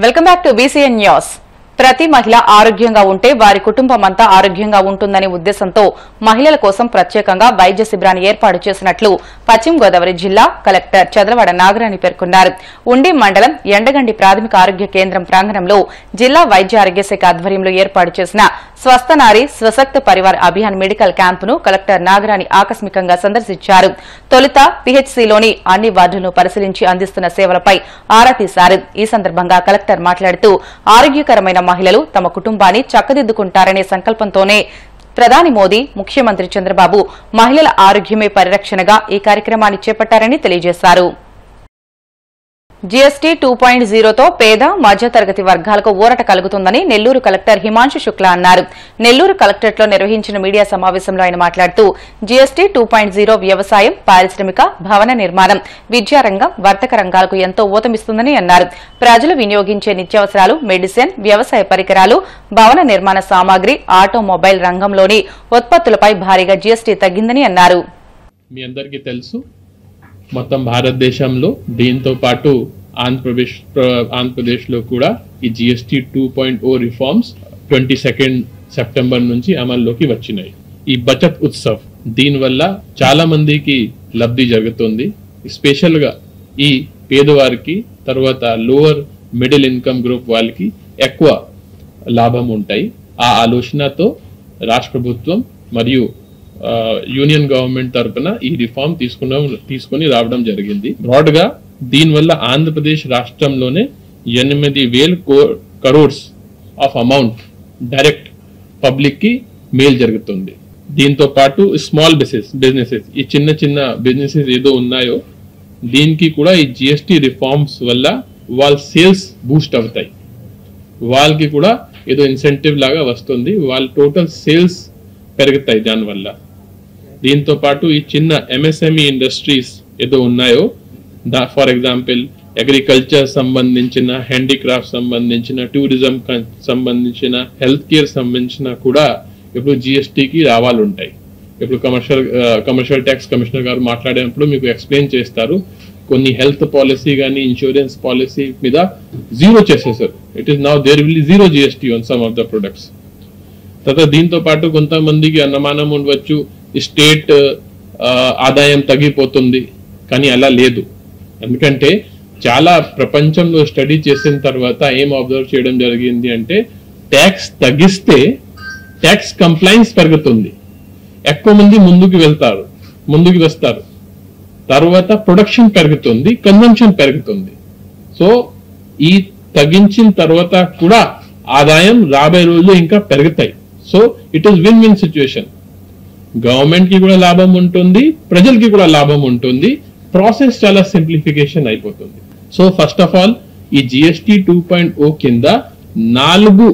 Welcome back to BCN news. ప్రతి మహిళ ఆరోగ్యంగా ఉంటే వారి కుటుంబం అంతా ఆరోగ్యంగా ఉంటుందనే ఉద్దేశంతో మహిళల కోసం ప్రత్యేకంగా వైద్య శిబిరాన్ని ఏర్పాటు చేసినట్లు పశ్చిమ గోదావరి జిల్లా కలెక్టర్ చదలవాడ నాగరాణి పేర్కొన్నారు. ఉండి మండలం ఎండగండి ప్రాథమిక ఆరోగ్య కేంద్రం ప్రాంగణంలో జిల్లా వైద్య ఆరోగ్య శాఖ ఆధ్వర్యంలో ఏర్పాటు చేసిన స్వస్థ నారి స్వశక్త పరివార్ అభియాన్ మెడికల్ క్యాంపును కలెక్టర్ నాగరాణి ఆకస్మికంగా సందర్శించారు. తొలుత PHCలోని అన్ని వార్డులను పరిశీలించి అందిస్తున్న సేవలపై ఆరా తీశారు. ఈ సందర్భంగా కలెక్టర్ మాట్లాడుతూ ఆరోగ్యకరమైన మహిళలు తమ కుటుంబాన్ని చక్కదిద్దుకుంటారనే సంకల్పంతోనే ప్రధాని మోదీ, ముఖ్యమంత్రి చంద్రబాబు మహిళల ఆరోగ్యమే పరిరక్షణగా ఈ కార్యక్రమాన్ని చేపట్టారని తెలియజేశారు. GST 2.0తో పేద మధ్యతరగతి వర్గాలకు ఊరట కలుగుతుందని నెల్లూరు కలెక్టర్ హిమాంశు శుక్లా అన్నారు. నెల్లూరు కలెక్టరేట్లో నిర్వహించిన మీడియా సమావేశంలో ఆయన మాట్లాడుతూ GST 2.0 వ్యవసాయం, పారిశ్రామిక, భవన నిర్మాణం, విద్యారంగం, వర్తక రంగాలకు ఎంతో ఊతమిస్తుందని అన్నారు. ప్రజలు వినియోగించే నిత్యావసరాలు, మెడిసిన్, వ్యవసాయ పరికరాలు, భవన నిర్మాణ సామాగ్రి, ఆటోమొబైల్ రంగంలోని ఉత్పత్తులపై భారీగా GST తగ్గిందని అన్నారు. మీ అందరికీ తెలుసు, మొత్తం భారతదేశంలో దీంతో పాటు ఆంధ్రప్రదేశ్లో కూడా ఈ GST 2.0 రిఫార్మ్స్ 22 సెప్టెంబర్ నుంచి అమల్లోకి వచ్చినాయి. ఈ బచత్ ఉత్సవ్ దీనివల్ల చాలా మందికి లబ్ధి జరుగుతుంది. స్పెషల్ గా ఈ పేదవారికి, తర్వాత లోవర్ మిడిల్ ఇన్కమ్ గ్రూప్ వాళ్ళకి ఎక్కువ లాభం ఉంటాయి. ఆ ఆలోచనతో రాష్ట్ర ప్రభుత్వం మరియు యూనియన్ గవర్నమెంట్ తరఫున ఈ రిఫార్మ్ తీసుకుని రావడం జరిగింది. బ్రాడ్ గా దీనివల్ల ఆంధ్రప్రదేశ్ రాష్ట్రంలోనే 8,000 crores of amount direct public కి మేలు జరుగుతుంది. దీంతో పాటు స్మాల్ బిజినెసెస్, ఈ చిన్న చిన్న బిజినెసెస్ ఏదో ఉన్నాయో దీనికి కూడా ఈ GST రిఫార్మ్స్ వల్ల వాళ్ళ సేల్స్ బూస్ట్ అవుతాయి. వాళ్ళకి కూడా ఏదో ఇన్సెంటివ్ లాగా వస్తుంది, వాళ్ళ టోటల్ సేల్స్ పెరుగుతాయి దానివల్ల. దీంతో పాటు ఈ చిన్న MSME ఇండస్ట్రీస్ ఏదో ఉన్నాయో, ఫర్ ఎగ్జాంపుల్ అగ్రికల్చర్ సంబంధించిన, హ్యాండీక్రాఫ్ట్ సంబంధించిన, టూరిజం సంబంధించిన, హెల్త్ కేర్ సంబంధించిన కూడా ఇప్పుడు GSTకి రావాలి ఉంటాయి. ఇప్పుడు కమర్షియల్ ట్యాక్స్ కమిషనర్ గారు మాట్లాడినప్పుడు మీకు ఎక్స్ప్లెయిన్ చేస్తారు. కొన్ని హెల్త్ పాలసీ కానీ ఇన్సూరెన్స్ పాలసీ మీద జీరో చేసేసారు. It is now there will zero GST on some of the products. తర్వాత దీంతో పాటు కొంతమందికి అనుమానం ఉండవచ్చు, స్టేట్ ఆదాయం తగ్గిపోతుంది, కానీ అలా లేదు. ఎందుకంటే చాలా ప్రపంచంలో స్టడీ చేసిన తర్వాత ఏం అబ్జర్వ్ చేయడం జరిగింది అంటే ట్యాక్స్ తగ్గిస్తే ట్యాక్స్ కంప్లైన్స్ పెరుగుతుంది, ఎక్కువ మంది ముందుకు వస్తారు, తర్వాత ప్రొడక్షన్ పెరుగుతుంది, కన్జంప్షన్ పెరుగుతుంది. సో ఈ తగ్గించిన తర్వాత కూడా ఆదాయం రాబోయే రోజులు ఇంకా పెరుగుతాయి. So it is win situation. Government కి కూడా లాభం ఉంటుంది, ప్రజలకి కూడా లాభం ఉంటుంది, ప్రాసెస్ చాలా సింప్లిఫికేషన్ అయిపోతుంది. సో ఫస్ట్ ఆఫ్ ఆల్ ఈ GST 2.0 కింద 4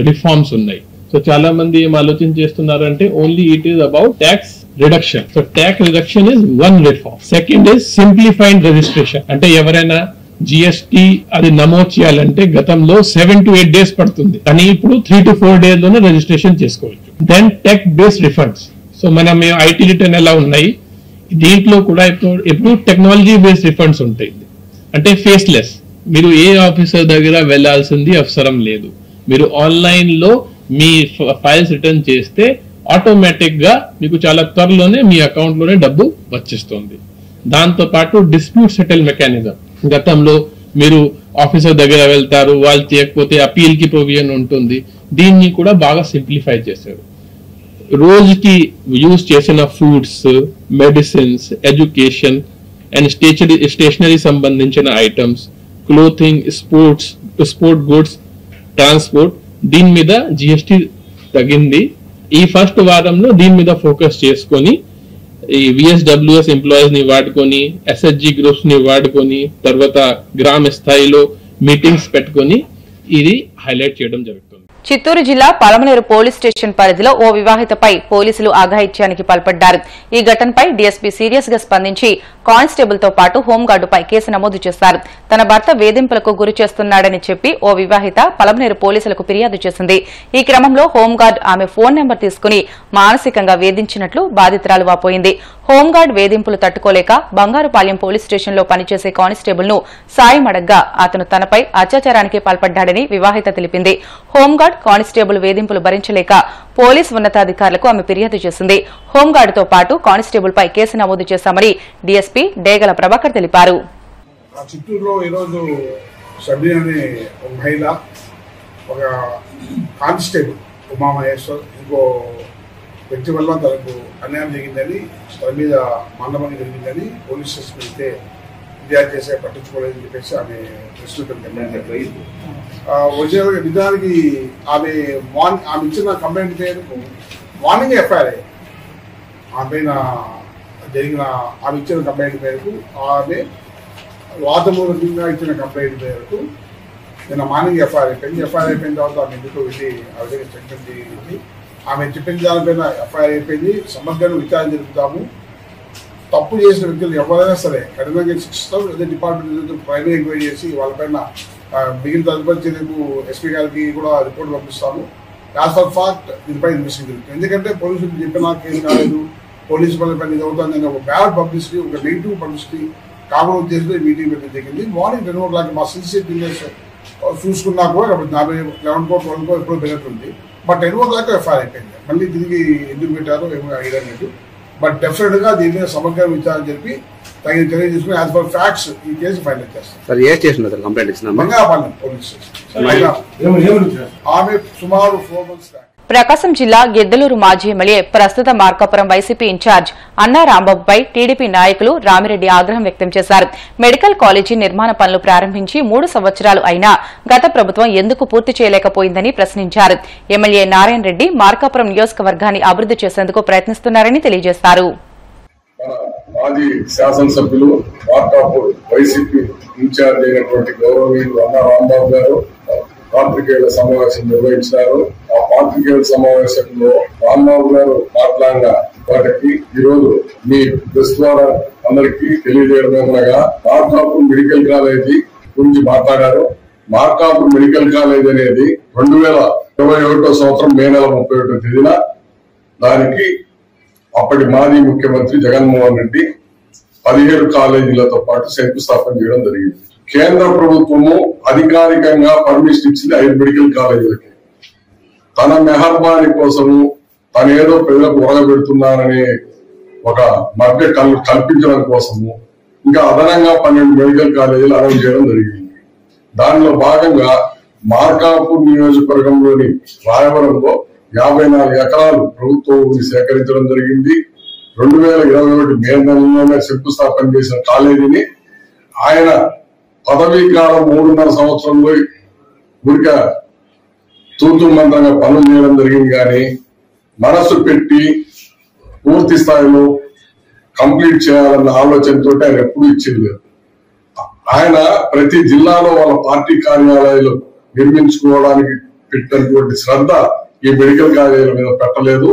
రిఫార్మ్స్ ఉన్నాయి. సో చాలా మంది ఏం ఆలోచన చేస్తున్నారంటే only it is about tax reduction. So tax reduction is one reform. Second is simplified registration. అంటే ఎవరైనా GST అది నమోదు చేయాలంటే గతంలో 7 to 8 days పడుతుంది, కానీ ఇప్పుడు 3 to 4 days లోనే రిజిస్ట్రేషన్ చేసుకోవచ్చు. Then tech based refunds. So మనం IT రిటర్న్ ఎలా ఉన్నాయి, దీంట్లో కూడా ఇప్పుడు టెక్నాలజీ బేస్డ్ రిఫండ్స్ ఉంటాయి. అంటే ఫేస్లెస్, మీరు ఏ ఆఫీసర్ దగ్గర వెళ్లాల్సింది అవసరం లేదు. మీరు ఆన్లైన్ లో మీ ఫైల్స్ రిటర్న్ చేస్తే ఆటోమేటిక్ గా మీకు చాలా త్వరలోనే మీ అకౌంట్ లోనే డబ్బు వచ్చేస్తుంది. దాంతో పాటు డిస్ప్యూట్ సెటిల్ మెకానిజం. గతంలో మీరు ఆఫీసర్ దగ్గర వెళ్తారు, వాళ్ళు చేయకపోతే అపీల్ కి ప్రొవిజన్ ఉంటుంది. దీన్ని కూడా బాగా సింప్లిఫై చేశారు. రోజుకి యూజ్ చేసిన foods, medicines, education and stationery సంబంధించిన items, clothing, sport goods, transport, దీని మీద GST తగ్గింది. ఈ ఫస్ట్ వారంలో దీని మీద ఫోకస్ చేసుకొని ఈ VSWS ఎంప్లాయీస్ ని వాడుకొని, SHG గ్రూప్స్ ని వాడుకొని, తర్వాత గ్రామ స్థాయిలో మీటింగ్స్ పెట్టుకొని ఇది హైలైట్ చేయడం జరుగుతుంది. చిత్తూరు జిల్లా పలమనేరు పోలీస్ స్టేషన్ పరిధిలో ఓ వివాహితపై పోలీసులు అఘాయిత్యానికి పాల్పడ్డారు. ఈ ఘటనపై DSP సీరియస్ గా స్పందించి కానిస్టేబుల్ తో పాటు హోంగార్డుపై కేసు నమోదు చేశారు. తన భర్త వేధింపులకు గురి చేస్తున్నాడని చెప్పి ఓ వివాహిత పలమనేరు పోలీసులకు ఫిర్యాదు చేసింది. ఈ క్రమంలో హోంగార్డ్ ఆమె ఫోన్ నెంబర్ తీసుకుని మానసికంగా వేధించినట్లు బాధితురాలు వాపోయింది. హోంగార్డ్ వేధింపులు తట్టుకోలేక బంగారుపాలెం పోలీస్ స్టేషన్లో పనిచేసే కానిస్టేబుల్ ను సాయం అడగ్గా అతను తనపై అత్యాచారానికి పాల్పడ్డాడని వివాహిత తెలిపింది. హోంగార్డ్ కానిస్టేబుల్ వేధింపులు భరించలేక పోలీస్ ఉన్నతాధికారులకు ఆమె ఫిర్యాదు చేసింది. హోంగార్డుతో పాటు కానిస్టేబుల్ పై కేసు నమోదు చేశామని డీఎస్పీ డేగల ప్రభాకర్ తెలిపారు. చిత్తూరులో ఈరోజు సబీనా అనే ఒక మహిళ, ఒక కానిస్టేబుల్ ఉమామహేశ్వర్ ఇంకో వ్యక్తి వల్ల తనకు అన్యాయం జరిగిందని, తన మీద మందమని జరిగిందని పోలీస్ స్టేషన్ వెళ్తే ఫిర్యాదు చేసే పట్టించుకోలేదని చెప్పేసి ఆమె ప్రశ్న వచ్చే నిజానికి ఆమె ఇచ్చిన కంప్లైంట్ పేరుకు మార్నింగ్ ఎఫ్ఐఆర్ ఆమె పైన జరిగిన ఆమె ఇచ్చిన కంప్లైంట్ పేరుకు ఆమె వాదమూలంగా ఇచ్చిన కంప్లైంట్ మేరకు నిన్న మార్నింగ్ ఎఫ్ఐఆర్ అయిపోయింది. ఎఫ్ఐఆర్ అయిపోయిన తర్వాత ఆమె ఎందుకు వెళ్ళి ఆ విధంగా స్టేట్మెంట్ చేయింది. ఆమె చెప్పిన దానిపైన ఎఫ్ఐఆర్ అయిపోయింది. సమగ్రంగా విచారణ జరుపుతాము. తప్పు చేసిన వ్యక్తులు ఎవరైనా సరే కఠినంగా శిక్షిస్తాం. అదే డిపార్ట్మెంట్ ప్రైమరీ ఎంక్వైరీ చేసి వాళ్ళపైన మిగిలిన తదుపరి చర్యకు ఎస్పీ గారికి కూడా రిపోర్ట్ పంపిస్తాము. యాజ్ ఫర్ ఫ్యాక్ట్ దీనిపై ఇన్వెస్టిగేషన్ జరుగుతుంది. ఎందుకంటే పోలీసులు చెప్పిన కేసు కాలేదు, పోలీసు పైన ఇది అవుతుందని ఒక బ్యాడ్ పబ్లిసిటీ, ఒక నెగిటివ్ పబ్లిసిటీ కాకుండా ఉద్దేశంతో మీటింగ్ పెట్టడం జరిగింది. మార్నింగ్ 10 o'clock మా CCTV చూసుకున్నా కూడా 11 కోట్ 12 కోట్ ఎప్పుడో పెరుగుతుంది. బట్ 10 o'clock ఎఫ్ఐఆర్ అయిపోయింది. మళ్ళీ తిరిగి ఎందుకు పెట్టారో ఏమో ఐడియా లేదు. బట్ డెఫినెట్ గా దీని మీద సమగ్ర విచారణ జరిపి తగిన చర్య తీసుకుని యాజ్ పర్ ఫ్యాక్ట్స్ ఈ కేసు ఫైనల్ చేస్తారు. బంగాపాలెం పోలీస్ స్టేషన్ ఆమె సుమారు 4 months ప్రకాశం జిల్లా గిద్దలూరు మాజీ ఎమ్మెల్యే ప్రస్తుత మార్కాపురం వైసీపీ ఇన్ఛార్జ్ అన్నా రాంబాబుపై టీడీపీ నాయకులు రామిరెడ్డి ఆగ్రహం వ్యక్తం చేశారు. మెడికల్ కాలేజీ నిర్మాణ పనులు ప్రారంభించి 3 సంవత్సరాలు అయినా గత ప్రభుత్వం ఎందుకు పూర్తి చేయలేకపోయిందని ప్రశ్నించారు. ఎమ్మెల్యే నారాయణ రెడ్డి మార్కాపురం నియోజకవర్గాన్ని అభివృద్ది చేసేందుకు ప్రయత్నిస్తున్నారని తెలియజేశారు. మాజీ శాసనసభ్యులు మార్కాపూర్ వైసీపీ ఇన్ఛార్జ్ అయినటువంటి గౌరవనీయులు అన్నా రాంబాబు గారు పాత్రికేయుల సమావేశం నిర్వహించినారు. ఆ పాత్రికేయుల సమావేశంలో రాంబాబు గారు మాట్లాడిన వాటికి ఈరోజు మీ ప్రెస్ ద్వారా అందరికీ తెలియజేయడమేమనగా మార్కాపూర్ మెడికల్ కాలేజీ గురించి మాట్లాడారు. మార్కాపూర్ మెడికల్ కాలేజ్ అనేది 2021 సంవత్సరం మే నెల 31వ తేదీన దానికి అప్పటి మాజీ ముఖ్యమంత్రి జగన్మోహన్ రెడ్డి 17 కాలేజీలతో పాటు శంకుస్థాపన చేయడం జరిగింది. కేంద్ర ప్రభుత్వము అధికారికంగా పర్మిషన్ ఇచ్చింది 5 మెడికల్ కాలేజీలకి. తన మెహర్బానీ కోసము తనేదో ప్రజలకు ఒరగబెడుతున్నారనే ఒక మధ్య కల్పించడం కోసము ఇంకా అదనంగా 12 మెడికల్ కాలేజీలు అనౌన్స్ చేయడం జరిగింది. దానిలో భాగంగా మార్కాపూర్ నియోజకవర్గంలోని రాయవరంలో 54 ఎకరాలు ప్రభుత్వం సేకరించడం జరిగింది. 2021 మే నెలలోనే శంకుస్థాపన చేసిన కాలేజీని ఆయన పదవీ కాలం 3.5 సంవత్సరంలో ఊరిక తూతు మంత్రంగా పనులు చేయడం జరిగింది. కానీ మనసు పెట్టి పూర్తి స్థాయిలో కంప్లీట్ చేయాలన్న ఆలోచనతో ఆయన ఎప్పుడు ఇచ్చింది. ఆయన ప్రతి జిల్లాలో వాళ్ళ పార్టీ కార్యాలయాలు నిర్మించుకోవడానికి పెట్టినటువంటి శ్రద్ధ ఈ మెడికల్ కాలేజీల మీద పెట్టలేదు.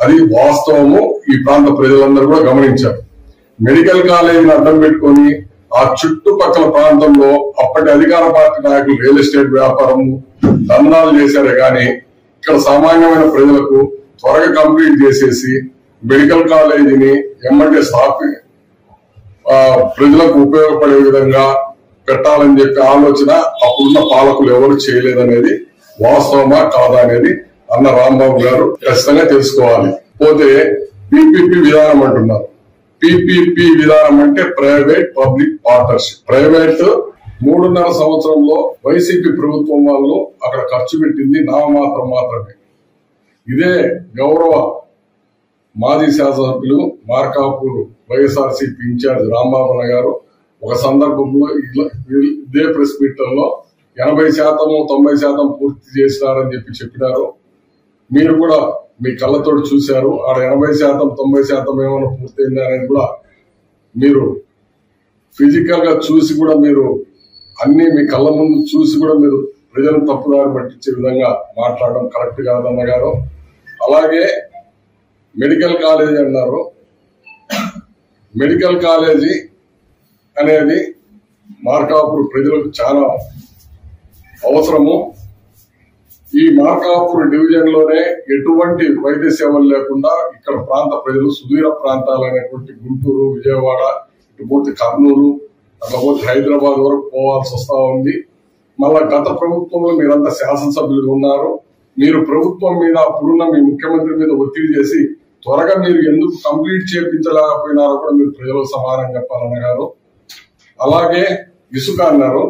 అది వాస్తవము. ఈ ప్రాంత ప్రజలందరూ కూడా గమనించారు. మెడికల్ కాలేజీని అడ్డం పెట్టుకొని ఆ చుట్టుపక్కల ప్రాంతంలో అప్పటి అధికార పార్టీ నాయకులు రియల్ ఎస్టేట్ వ్యాపారము దందాలు చేశారే గాని ఇక్కడ సామాన్యమైన ప్రజలకు త్వరగా కంప్లీట్ చేసేసి మెడికల్ కాలేజీని ఎమ్మెల్యే స్థాపి ప్రజలకు ఉపయోగపడే విధంగా పెట్టాలని చెప్పి ఆలోచన అప్పుడున్న పాలకులు ఎవరు చేయలేదనేది వాస్తవమా కాదా అనేది అన్న రాంబాబు గారు ఖచ్చితంగా తెలుసుకోవాలి. పోతే PPP విధానం అంటున్నారు. PPP విధానం అంటే ప్రైవేట్ పబ్లిక్ పార్ట్నర్షిప్. ప్రైవేట్ 3.5 సంవత్సరంలో వైసీపీ ప్రభుత్వం వాళ్ళు అక్కడ ఖర్చు పెట్టింది నామమాత్రం మాత్రమే. ఇదే గౌరవ మాజీ శాసనసభ్యులు మార్కాపూర్ వైఎస్ఆర్సీపీ ఇన్ఛార్జ్ రాంబాబు గారు ఒక సందర్భంలో ఇదే ప్రెస్ మీట్లో 80% 90% పూర్తి చేసినారని చెప్పినారు. మీరు కూడా మీ కళ్ళతో చూశారు. ఆడ 80% 90% ఏమైనా పూర్తయింది అనేది కూడా మీరు ఫిజికల్ గా చూసి కూడా మీరు అన్ని మీ కళ్ళ ముందు చూసి కూడా మీరు ప్రజలను తప్పుదారి పట్టించే విధంగా మాట్లాడడం కరెక్ట్ కాదన్న గారు. అలాగే మెడికల్ కాలేజీ అన్నారు. మెడికల్ కాలేజీ అనేది మార్కాపూర్ ప్రజలకు చాలా అవసరము. ఈ మార్కాపూర్ డివిజన్ లోనే ఎటువంటి వైద్య సేవలు లేకుండా ఇక్కడ ప్రాంత ప్రజలు సుదూర ప్రాంతాలైనటువంటి గుంటూరు, విజయవాడ, ఇటుపోతే కర్నూలు, అట్లపోతే హైదరాబాద్ వరకు పోవాల్సి వస్తా ఉంది. మళ్ళా గత ప్రభుత్వంలో మీరంతా శాసనసభ్యులు ఉన్నారు. మీరు ప్రభుత్వం మీద అప్పుడున్న మీ ముఖ్యమంత్రి మీద ఒత్తిడి చేసి త్వరగా మీరు ఎందుకు కంప్లీట్ చేయించలేకపోయినారో కూడా మీరు ప్రజలకు సమాధానం చెప్పాలన్నారు. అలాగే ఇసుక అన్నారు,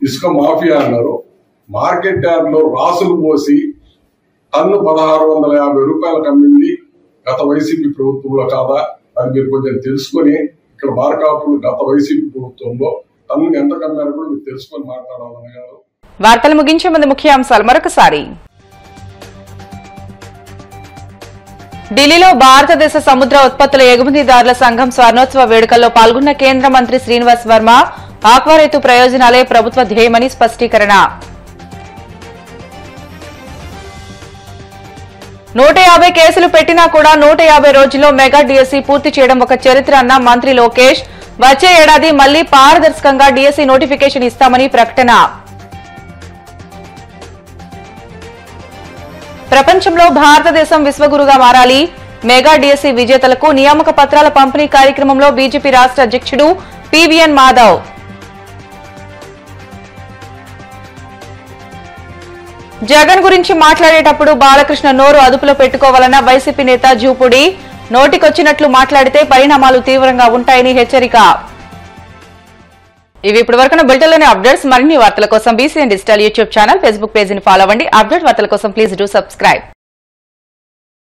ఇసుక మాఫియా అన్నారు. మార్కెట్ యార్డ్ లో రాసులు పోసి టన్ను 1650 రూపాయలకు అమ్మింది గత వైసీపీ ప్రభుత్వంలో కాదా? అది మీరు కొంచెం తెలుసుకొని, ఇక్కడ మార్కాపులు గత వైసీపీ ప్రభుత్వంలో టన్ను ఎంత కమ్మారో కూడా మీరు తెలుసుకొని మాట్లాడాలన్నారు. వార్తలు ముగించే ముందు ముఖ్యాంశాలు మరొకసారి. ఢిల్లీలో భారతదేశ సముద్ర ఉత్పత్తుల ఎగుమతిదారుల సంఘం స్వర్ణోత్సవ వేడుకల్లో పాల్గొన్న కేంద్ర మంత్రి శ్రీనివాస్ వర్మ ఆక్వా రైతు ప్రయోజనాలే ప్రభుత్వ ధ్యేయమని స్పష్టీకరణ. 150 కేసులు పెట్టినా కూడా 150 రోజుల్లో మెగా డిఎస్సీ పూర్తి చేయడం ఒక చరిత్ర అన్న మంత్రి లోకేష్. వచ్చే ఏడాది మళ్లీ పారదర్శకంగా డిఎస్సీ నోటిఫికేషన్ ఇస్తామని ప్రకటన. ప్రపంచంలో భారతదేశం విశ్వగురుగా మారాలి. మెగా డిఎస్సీ విజేతలకు నియామక పత్రాల పంపిణీ కార్యక్రమంలో బీజేపీ రాష్ట్ర అధ్యక్షుడు పివిఎన్ మాధవ్. జగన్ గురించి మాట్లాడేటప్పుడు బాలకృష్ణ నోరు అదుపులో పెట్టుకోవాలన్న వైసీపీ నేత జూపుడి. నోటికొచ్చినట్లు మాట్లాడితే పరిణామాలు తీవ్రంగా ఉంటాయని హెచ్చరిక. ఇవి ఇప్పటి వరకు బులెటిన్లోని అప్డేట్స్. మరిన్ని వార్తల కోసం BCN digital YouTube channel, Facebook పేజీని ఫాలో అవ్వండి. అప్డేట్ వార్తల కోసం ప్లీజ్ డూ సబ్స్క్రైబ్.